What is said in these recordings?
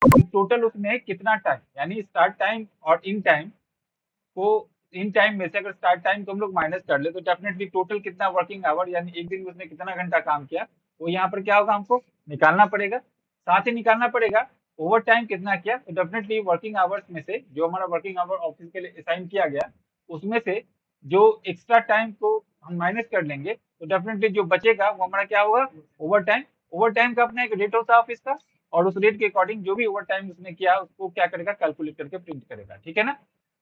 Total उसमें कितना time, यानी स्टार्ट टाइम और इन टाइम को, इन टाइम में से अगर स्टार्ट टाइम को हम लोग माइनस कर ले तो डेफिनेटली टोटल कितना वर्किंग आवर, यानी एक दिन में उसने कितना घंटा काम किया, वो यहाँ पर क्या होगा हमको निकालना पड़ेगा। साथ ही निकालना पड़ेगा ओवर टाइम कितना किया, तो डेफिनेटली वर्किंग आवर्स में से जो हमारा वर्किंग आवर ऑफिस के लिए असाइन किया गया, उसमें से जो एक्स्ट्रा टाइम को हम माइनस कर लेंगे तो डेफिनेटली जो बचेगा वो हमारा क्या होगा, ओवर टाइम। ओवर टाइम का अपना एक रेट होता है ऑफिस का, और उस रेट के अकॉर्डिंग जो भी ओवर टाइम उसने किया उसको क्या करेगा, कैलकुलेट करके प्रिंट करेगा। ठीक है ना।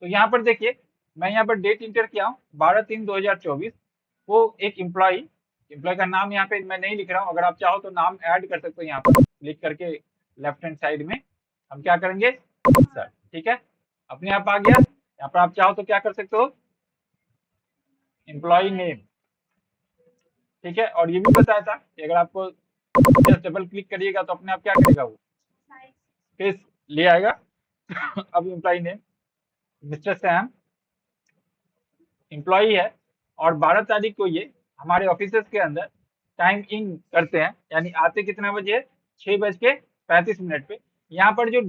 तो यहाँ पर देखिए, मैं यहाँ पर डेट इंटर किया हूँ 12/3/2024। वो एक एम्प्लॉय, एम्प्लॉय का नाम यहाँ पे मैं नहीं लिख रहा हूँ, अगर आप चाहो तो नाम ऐड कर सकते हो यहाँ पर क्लिक करके लेफ्ट हैंड साइड में हम क्या करेंगे सर। ठीक है, अपने आप आ गया। यहाँ पर आप चाहो तो क्या कर सकते हो, एम्प्लॉय नेम। ठीक है, और ये भी बताया था कि अगर आपको जस्ट डबल क्लिक करिएगा तो अपने आप क्या करेगा, वो फेस ले आएगा। अब employ name mister Sam employee है, और 12 तारीख को ये हमारे ऑफिसर्स के अंदर टाइम इन करते हैं, यानी आते कितना बजे, 6:35 पे। यहाँ पर जो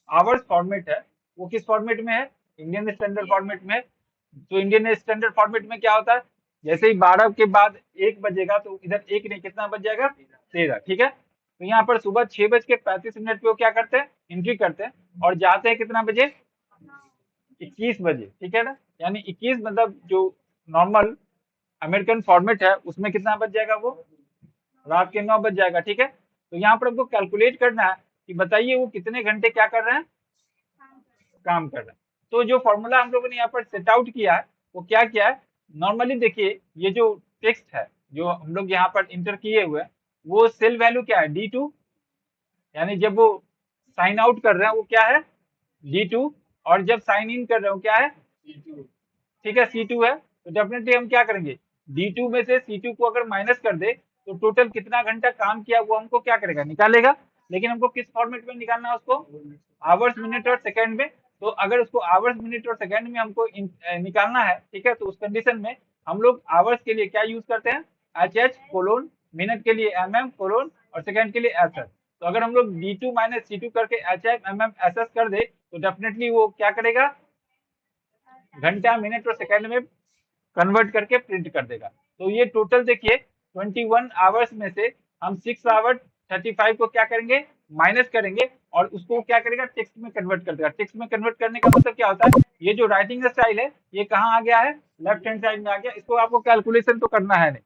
आवर्स फॉर्मेट है वो किस फॉर्मेट में है, इंडियन स्टैंडर्ड फॉर्मेट में है। तो इंडियन स्टैंडर्ड फॉर्मेट में क्या होता है, जैसे ही 12 के बाद 1 बजेगा तो इधर एक नहीं कितना बज जाएगा, 13। ठीक है, तो यहाँ पर सुबह 6:35 पे वो क्या करते हैं, एंट्री करते हैं, और जाते हैं कितना बजे, 21 बजे। ठीक है ना, यानी 21 मतलब जो नॉर्मल अमेरिकन फॉर्मेट है उसमें कितना बज जाएगा, वो रात के 9 बज जाएगा। ठीक है, तो यहाँ पर हमको कैलकुलेट करना है कि बताइए वो कितने घंटे क्या कर रहे हैं, काम कर रहे हैं। तो जो फॉर्मूला हम लोगों ने यहाँ पर सेट आउट किया है वो क्या किया है, नॉर्मली देखिए ये जो टेक्स्ट है जो हम लोग यहाँ पर इंटर किए हुए हैं, वो सेल वैल्यू क्या है, D2, यानी जब वो साइन आउट कर रहे हैं वो क्या है, D2, और जब साइन इन कर रहे हो क्या है, ठीक है C2 है। तो डेफिनेटली हम क्या करेंगे, D2 में से C2 को अगर माइनस कर दे तो टोटल कितना घंटा काम किया वो हमको क्या करेगा, निकालेगा। लेकिन हमको किस फॉर्मेट में निकालना है उसको, आवर्स मिनट और सेकंड में। तो अगर उसको आवर्स मिनट और सेकंड में हमको निकालना है, ठीक है, तो उस कंडीशन में हम लोग आवर्स के लिए क्या यूज करते हैं, एच कोलोन, मिनट के लिए कोलोन, और सेकंड के लिए एस। तो अगर हम लोग D2 माइनस C2 करके एच कर दे तो डेफिनेटली वो क्या करेगा, घंटा मिनट और सेकंड में कन्वर्ट करके प्रिंट कर देगा। तो ये टोटल देखिए 21 आवर्स में से हम 6 आवर 35 को क्या करेंगे, माइनस करेंगे, और उसको क्या करेगा, टेक्स्ट में कन्वर्ट कर देगा। टेक्स्ट में कन्वर्ट करने का मतलब क्या होता है, ये जो राइटिंग स्टाइल है ये कहाँ आ गया है, लेफ्ट हैंड साइड में आ गया। इसको आपको कैलकुलेशन तो करना है नहीं,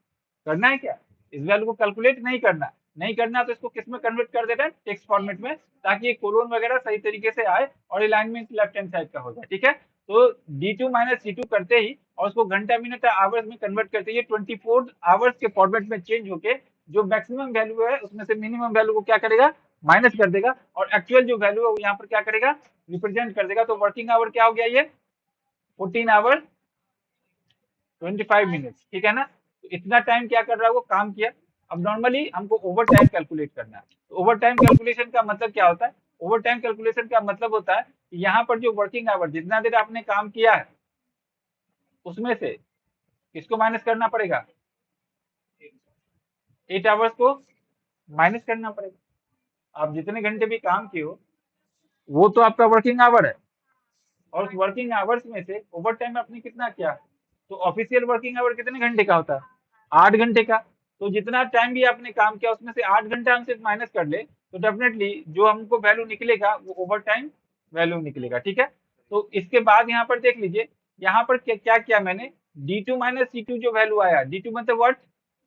करना है क्या, इस वैल्यू को कैलकुलेट नहीं करना, नहीं करना तो इसको किस में कन्वर्ट कर देना है, टेक्स्ट फॉर्मेट में, ताकि ये कोलोन वगैरह सही तरीके से आए और अलाइनमेंट लेफ्ट हैंड साइड का हो जाए। ठीक है, तो D2 माइनस C2 करते ही और उसको घंटा मिनट आवर्स में कन्वर्ट करते ही 24 आवर्स के फॉर्मेट में चेंज होके जो मैक्सिमम वैल्यू है उसमें से मिनिमम वैल्यू को क्या करेगा, माइनस कर देगा, और एक्चुअल जो वैल्यू है वो यहाँ पर क्या करेगा, रिप्रेजेंट कर देगा। तो वर्किंग आवर क्या हो गया, ये 14 आवर 25 मिनट। ठीक है ना, तो इतना टाइम क्या कर रहा है, वो काम किया। अब नॉर्मली हमको ओवर टाइम कैलकुलेट करना है। तो ओवर टाइम कैलकुलेशन का मतलब क्या होता है, ओवर टाइम कैलकुलेशन का मतलब होता है कि यहाँ पर जो वर्किंग आवर जितना देर आपने काम किया है उसमें से किसको माइनस करना पड़ेगा, 8 आवर्स को माइनस करना पड़ेगा। आप जितने घंटे भी काम किए हो वो तो आपका वर्किंग आवर है, और उस वर्किंग आवर्स में से ओवर टाइम आपने कितना किया, तो ऑफिशियल वर्किंग आवर कितने घंटे का होता है, 8 घंटे का। तो जितना टाइम भी आपने काम किया उसमें से 8 घंटा हम सिर्फ माइनस कर ले तो डेफिनेटली जो हमको वैल्यू निकलेगा वो ओवर टाइम वैल्यू निकलेगा। ठीक है, तो इसके बाद यहाँ पर देख लीजिए, यहाँ पर क्या किया मैंने, D2 माइनस C2 जो वैल्यू आया, D2 मतलब वर्ड,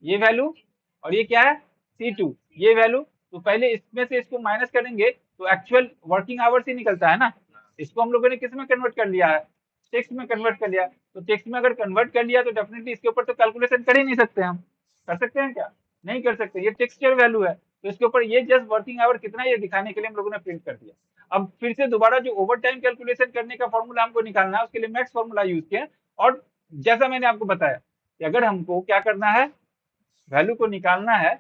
ये वैल्यू, और ये क्या है, C2 ये वैल्यू। तो पहले इसमें से इसको माइनस करेंगे तो एक्चुअल वर्किंग आवर्स ही निकलता है ना। इसको हम लोगों ने किस में कन्वर्ट कर लिया है, टेक्स्ट में कन्वर्ट कर लिया। तो टेक्स्ट में अगर कन्वर्ट कर लिया तो डेफिनेटली इसके ऊपर तो कैलकुलेशन कर ही नहीं सकते हम, कर सकते हैं क्या, नहीं कर सकते, ये टेक्सचर वैल्यू है। तो इसके ऊपर ये जस्ट वर्किंग आवर कितना है ये दिखाने के लिए हम लोगों ने प्रिंट कर दिया। अब फिर से दोबारा जो ओवर टाइम कैलकुलेशन करने का फॉर्मूला हमको निकालना है उसके लिए मैक्स फॉर्मूला यूज किया। और जैसा मैंने आपको बताया कि अगर हमको क्या करना है, वैल्यू को निकालना है,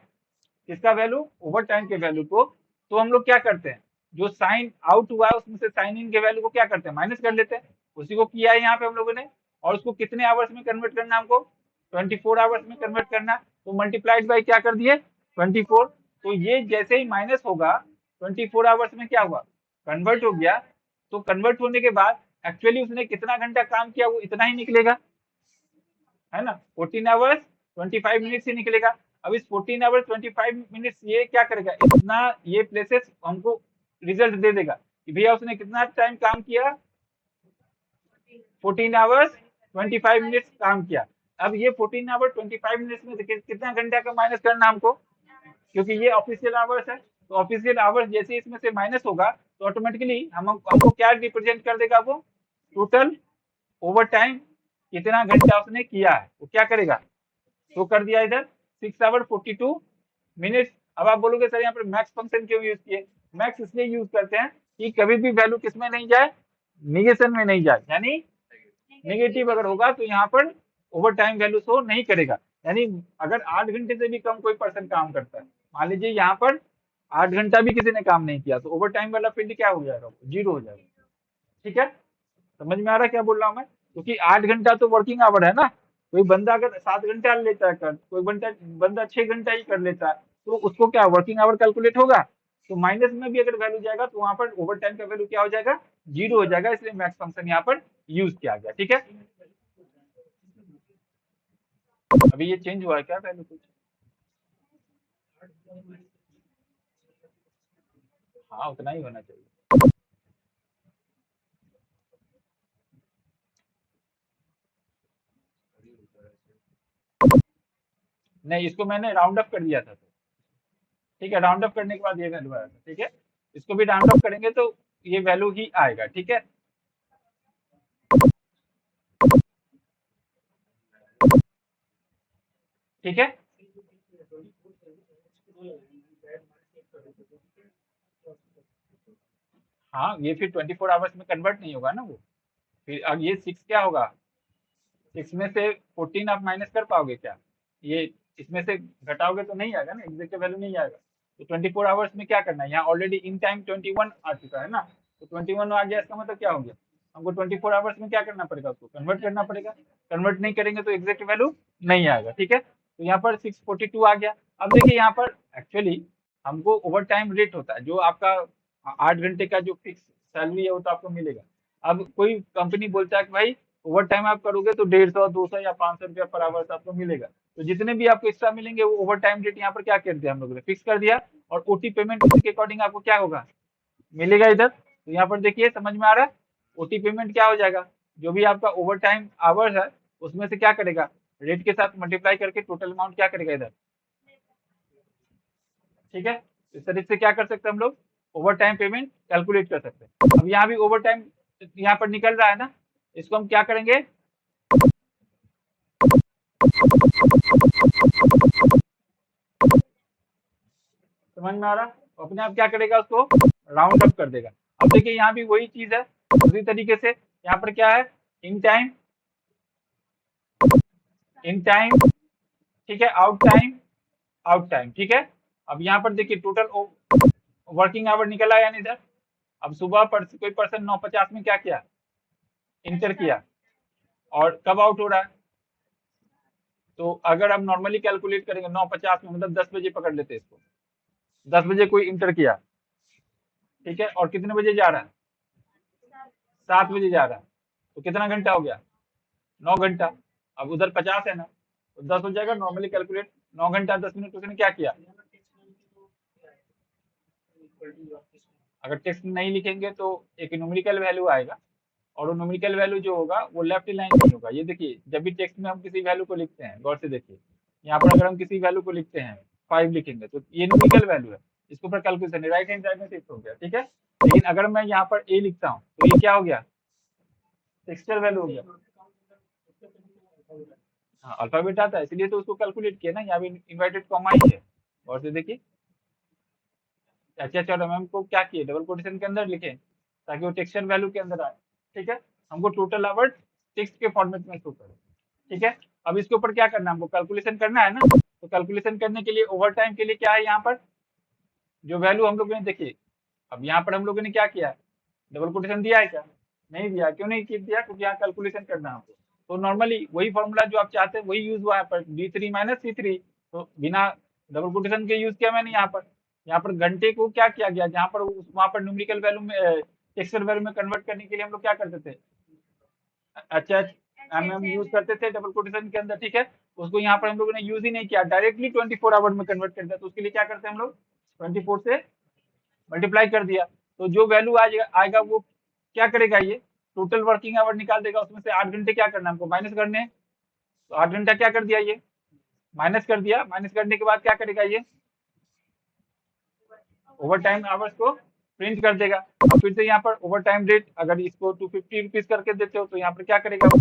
किसका वैल्यू, ओवर टाइम के वैल्यू को, तो हम लोग क्या करते हैं, जो साइन आउट हुआ है उसमें से साइन इन के वैल्यू को क्या करते हैं, माइनस कर लेते हैं। उसी को किया है यहाँ पे हम लोगों ने, और उसको कितने आवर्स में कन्वर्ट करना है हमको, 24 आवर्स में कन्वर्ट करना। तो मल्टीप्लाइड बाई क्या कर दिए, 24। तो ये जैसे ही माइनस होगा 24 आवर्स में क्या हुआ, कन्वर्ट हो गया। तो कन्वर्ट होने के बाद एक्चुअली उसने कितना घंटा काम किया वो इतना ही निकलेगा, है ना। 14 आवर्स 25 मिनट्स ही निकलेगा। अब इस 14 आवर्स 25 मिनट्स ये क्या करेगा, इतना ये प्लेसेस हमको रिजल्ट दे देगा कि भैया उसने कितना टाइम काम किया, 14 आवर्स 25 मिनट्स काम किया। अब ये 14 आवर्स 25 मिनट्स में से कितना घंटा का माइनस करना हमको, क्योंकि ये ऑफिशियल आवर्स है, तो ऑफिशियल आवर्स जैसे इसमें से माइनस होगा तो ऑटोमेटिकली हमको क्या रिप्रेजेंट कर देगा, वो टोटल ओवर टाइम कितना घंटा उसने किया है वो क्या करेगा, तो कर दिया इधर 6 आवर 42 मिनट्स। अब आप बोलोगे सर यहाँ पर मैक्स फंक्शन क्यों यूज किए, मैक्स इसलिए यूज करते हैं कि कभी भी वैल्यू किसमें नहीं जाए, निगेशन में नहीं जाए, यानी नेगेटिव अगर होगा तो यहाँ पर ओवर टाइम वैल्यू शो नहीं करेगा। यानी अगर 8 घंटे से भी कम कोई पर्सन काम करता है, मान लीजिए यहाँ पर 8 घंटा भी किसी ने काम नहीं किया, तो ओवर टाइम वाला फील्ड क्या हो जाएगा, जीरो हो जाएगा। ठीक है, समझ में आ रहा है क्या बोल रहा हूँ मैं, क्योंकि 8 घंटा तो वर्किंग आवर है ना। कोई बंदा अगर 7 घंटा लेता है कर, कोई बंदा बंदा 6 घंटा ही कर लेता है, तो उसको क्या वर्किंग आवर कैलकुलेट होगा, तो माइनस में भी अगर वैल्यू जाएगा तो वहां पर ओवर टाइम का वैल्यू क्या हो जाएगा, जीरो हो जाएगा। इसलिए मैक्स फंक्शन यहाँ पर यूज किया गया। ठीक है, अभी ये चेंज हुआ है क्या वैल्यू कुछ, हाँ उतना ही होना चाहिए। नहीं, इसको मैंने राउंड अप कर दिया था, तो ठीक है, राउंड अप करने के बाद ये वैल्यू आया था। ठीक है, इसको भी राउंड अप करेंगे तो ये वैल्यू ही आएगा। ठीक है, ठीक है, हाँ ये फिर 24 आवर्स में कन्वर्ट नहीं होगा ना वो, फिर अब ये 6 क्या होगा, 6 में से 14 आप माइनस कर पाओगे क्या, ये इसमें से घटाओगे तो नहीं आएगा ना, एग्जैक्ट वैल्यू नहीं आएगा। तो 24 आवर्स में क्या करना है, यहाँ ऑलरेडी इन टाइम 21 आ चुका है ना, तो 21 आ गया, इसका मतलब क्या हो गया, हमको 24 आवर्स में क्या करना पड़ेगा, उसको कन्वर्ट करना पड़ेगा। कन्वर्ट नहीं करेंगे तो एग्जैक्ट वैल्यू नहीं आएगा। ठीक है, तो यहाँ पर 642 आ गया। अब देखिए यहाँ पर एक्चुअली हमको ओवर टाइम रेट होता है, जो आपका 8 घंटे का जो फिक्स सैलरी है वो तो आपको मिलेगा। अब कोई कंपनी बोलता है कि भाई ओवर टाइम आप करोगे तो 150 200 या 500 रुपया पर आवर्स आपको मिलेगा, तो जितने भी आपको एक्स्ट्रा मिलेंगे वो ओवर टाइम रेट यहाँ पर क्या कर दिया हम लोगों ने, फिक्स कर दिया। और ओटी पेमेंट उसी के अकॉर्डिंग आपको क्या होगा, मिलेगा इधर। तो यहाँ पर देखिए समझ में आ रहा है, ओटी पेमेंट क्या हो जाएगा, जो भी आपका ओवर टाइम आवर्स है उसमें से क्या करेगा, रेट के साथ मल्टीप्लाई करके टोटल अमाउंट क्या करेगा इधर। ठीक है, इस तरीके से क्या कर सकते हैं हम लोग, ओवर टाइम पेमेंट कैलकुलेट कर सकते हैं। अब यहाँ भी ओवर टाइम यहाँ पर निकल रहा है ना, इसको हम क्या करेंगे, समझ में आ रहा, अपने आप क्या करेगा, उसको राउंड अप कर देगा। अब देखिए यहाँ भी वही चीज है, उसी तरीके से यहाँ पर क्या है, इन टाइम, इन टाइम, ठीक है, आउट टाइम, आउट टाइम। ठीक है, अब यहाँ पर देखिए टोटल वर्किंग आवर निकला है यानी सर, अब सुबह पर कोई पर्सन 9:50 में क्या किया, इंटर किया, और कब आउट हो रहा है, तो अगर हम नॉर्मली कैलकुलेट करेंगे 9:50 में, मतलब 10 बजे पकड़ लेते हैं इसको, 10 बजे कोई इंटर किया, ठीक है, और कितने बजे जा रहा है, 7 बजे जा रहा है, तो कितना घंटा हो गया, 9 घंटा। अब उधर 50 है ना, तो 10 हो जाएगा, नॉर्मली कैलकुलेट 9 घंटा 10 मिनट उसने क्या किया। अगर टेक्स्ट नहीं लिखेंगे तो एक न्यूमेरिकल वैल्यू आएगा, और वो न्यूमेरिकल वैल्यू जो होगा वो लेफ्ट लाइन नहीं होगा। ये देखिए जब भी टेक्स्ट में हम किसी वैल्यू को लिखते हैं, गौर से देखिए, यहाँ पर अगर हम किसी वैल्यू को लिखते हैं 5 लिखेंगे तो ये न्यूमेरिकल वैल्यू है, इसके ऊपर कैलकुलेशन है, राइट हैंड साइड में शिफ्ट हो गया। ठीक है, लेकिन अगर मैं यहाँ पर ए लिखता हूँ तो ये क्या हो गया, टेक्सचर वैल्यू हो गया। हाँ अल्फाबेट आता है, इसलिए तो उसको कैलकुलेट किया ना, यहाँ भी इन्वर्टेड कॉमा ही है। और से देखिए अच्छा, हम को क्या किए, डबल कोटेशन के अंदर लिखे ताकि वो टेक्सचर वैल्यू के अंदर आए। ठीक है, हमको टोटल आवर्स टेक्स्ट के फॉर्मेट में शो करे। ठीक है, अब इसके ऊपर क्या करना है, हमको कैलकुलेशन करना है ना, तो कैलकुलेशन करने के लिए ओवर टाइम के लिए क्या है, यहाँ पर जो वैल्यू हम लोगों ने देखी, अब यहाँ पर हम लोगों ने क्या किया, डबल कोटेशन दिया है क्या, नहीं दिया, क्यों नहीं दिया, क्योंकि यहाँ कैलकुलेशन करना है हमको। तो नॉर्मली वही फॉर्मूला जो आप चाहते हैं वही यूज हुआ है पर D3 - C3, तो बिना डबल कोटेशन के यूज किया मैंने यहाँ पर। यहाँ पर घंटे को क्या किया गया, जहाँ पर वहां पर न्यूमेरिकल वैल्यू में टेक्सचुअल वैल्यू में कन्वर्ट करने के लिए हम लोग क्या करते थे, अच्छा हम यूज करते थे डबल कोटेशन के अंदर, ठीक है। उसको यहाँ पर हम लोगों ने यूज ही नहीं किया, डायरेक्टली 24 आवर में कन्वर्ट कर दिया। तो उसके लिए क्या करते हैं हम लोग, 24 से मल्टीप्लाई कर दिया, तो जो वैल्यू आएगा आएगा वो क्या करेगा, ये टोटल वर्किंग आवर निकाल देगा। उसमें से 8 घंटे क्या करना है हमको, माइनस करने हैं। तो 8 घंटा क्या कर दिया, ये माइनस कर दिया। माइनस करने के बाद क्या करेगा, ये ओवर टाइम आवर्स को प्रिंट कर देगा। और फिर से यहाँ पर ओवर टाइम रेट अगर इसको 250 रुपीज करके देते हो तो यहाँ पर क्या करेगा, वो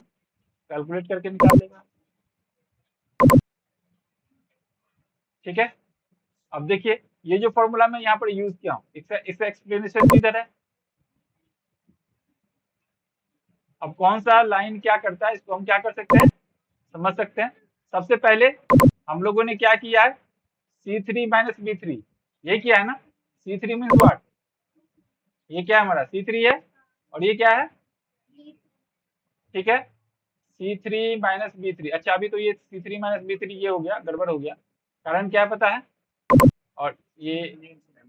कैलकुलेट करके निकाल देगा, ठीक है। अब देखिए ये जो फॉर्मूला मैं यहाँ पर यूज किया हूँ, इसका एक्सप्लेनेशन भी इधर है। अब कौन सा लाइन क्या करता है इसको हम क्या कर सकते हैं, समझ सकते हैं। सबसे पहले हम लोगों ने क्या किया है, C3 माइनस B3, ये किया है ना। C3 मीन्स व्हाट, ये क्या है हमारा C3 है, और ये क्या है, ठीक है, C3 माइनस B3। अच्छा अभी तो ये C3 माइनस B3 ये हो गया, गड़बड़ हो गया, कारण क्या पता है, और ये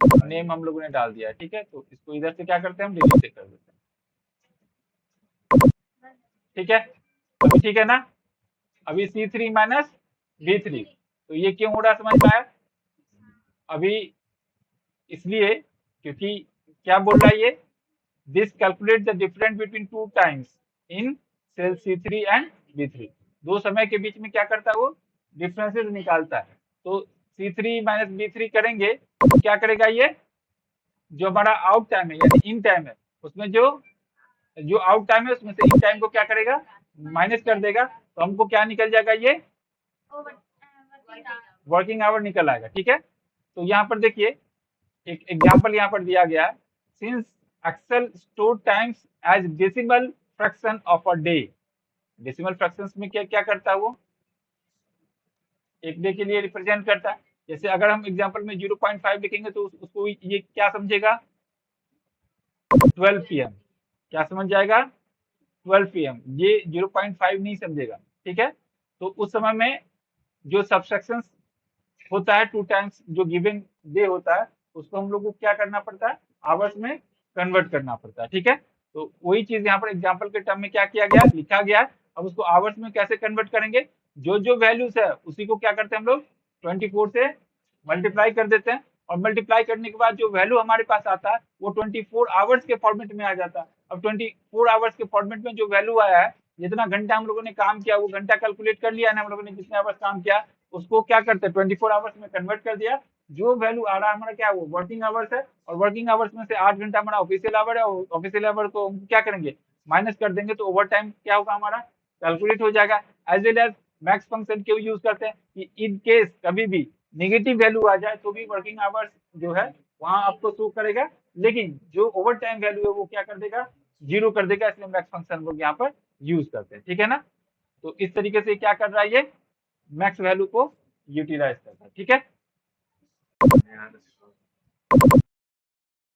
नेम हम लोगों ने डाल दिया है, ठीक है। तो इसको इधर से क्या करते हैं, हम डिलीट कर देते हैं, ठीक है। अभी ठीक है ना, अभी C3 माइनस B3, तो ये क्यों हो रहा समझ में आया अभी, इसलिए क्योंकि क्या बोल रहा है ये, this calculate the difference between two times in cell C3 and B3, दो समय के बीच में क्या करता है वो डिफरेंसेस निकालता है। तो C3 माइनस B3 करेंगे तो क्या करेगा, ये जो हमारा आउट टाइम है यानी इन टाइम है, उसमें जो जो आउट टाइम है उसमें से इन टाइम को क्या करेगा, माइनस कर देगा। तो हमको क्या निकल जाएगा, ये वर्किंग आवर निकल आएगा, ठीक है। तो यहाँ पर देखिए एक एग्जांपल यहाँ पर दिया गया है, since Excel store times as decimal fraction of a day. Decimal fractions में क्या क्या करता है वो, एक डे के लिए रिप्रेजेंट करता है। जैसे अगर हम एग्जांपल में 0.5 लिखेंगे तो उसको ये क्या समझेगा, 12 PM, क्या समझ जाएगा 12 PM, ये 0.5 नहीं समझेगा, ठीक है। तो उस समय में जो सब्सट्रैक्शन होता है टू टाइम्स जो गिवन डे होता है, उसको हम लोग को क्या करना पड़ता है, आवर्स में कन्वर्ट करना पड़ता है, ठीक है। तो वही चीज यहाँ पर एग्जाम्पल के टर्म में क्या किया गया, लिखा गया है। अब उसको आवर्स में कैसे कन्वर्ट करेंगे, जो जो वैल्यूज है उसी को क्या करते हैं हम लोग 24 से मल्टीप्लाई कर देते हैं, और मल्टीप्लाई करने के बाद जो वैल्यू हमारे पास आता है वो 24 आवर्स के फॉर्मेट में आ जाता है। अब 24 आवर्स के फॉर्मेट में जो वैल्यू आया है, जितना घंटा हम लोगों ने काम किया वो घंटा कैलकुलेट कर लिया ना हम लोगों ने, जितने आवर्स काम किया उसको क्या करते हैं 24 आवर्स में कन्वर्ट कर दिया। जो वैल्यू आ रहा है हमारा क्या वो वर्किंग आवर्स है, और वर्किंग आवर्स में से 8 घंटा हमारा ऑफिशियल आवर है, और ऑफिशियल आवर को हम क्या करेंगे माइनस कर देंगे, तो ओवर टाइम क्या होगा हमारा कैलकुलेट हो जाएगा। As well as max function क्यों यूज करते हैं कि इन केस कभी भी नेगेटिव वैल्यू आ जाए तो भी वर्किंग आवर्स जो है वहां आपको शो करेगा, लेकिन जो ओवर टाइम वैल्यू है वो क्या कर देगा, जीरो कर देगा। इसलिए मैक्स फंक्शन को यहाँ पर यूज करते हैं, ठीक है ना। तो इस तरीके से क्या कर रहा है, ये मैक्स वैल्यू को यूटिलाइज करता है, ठीक है।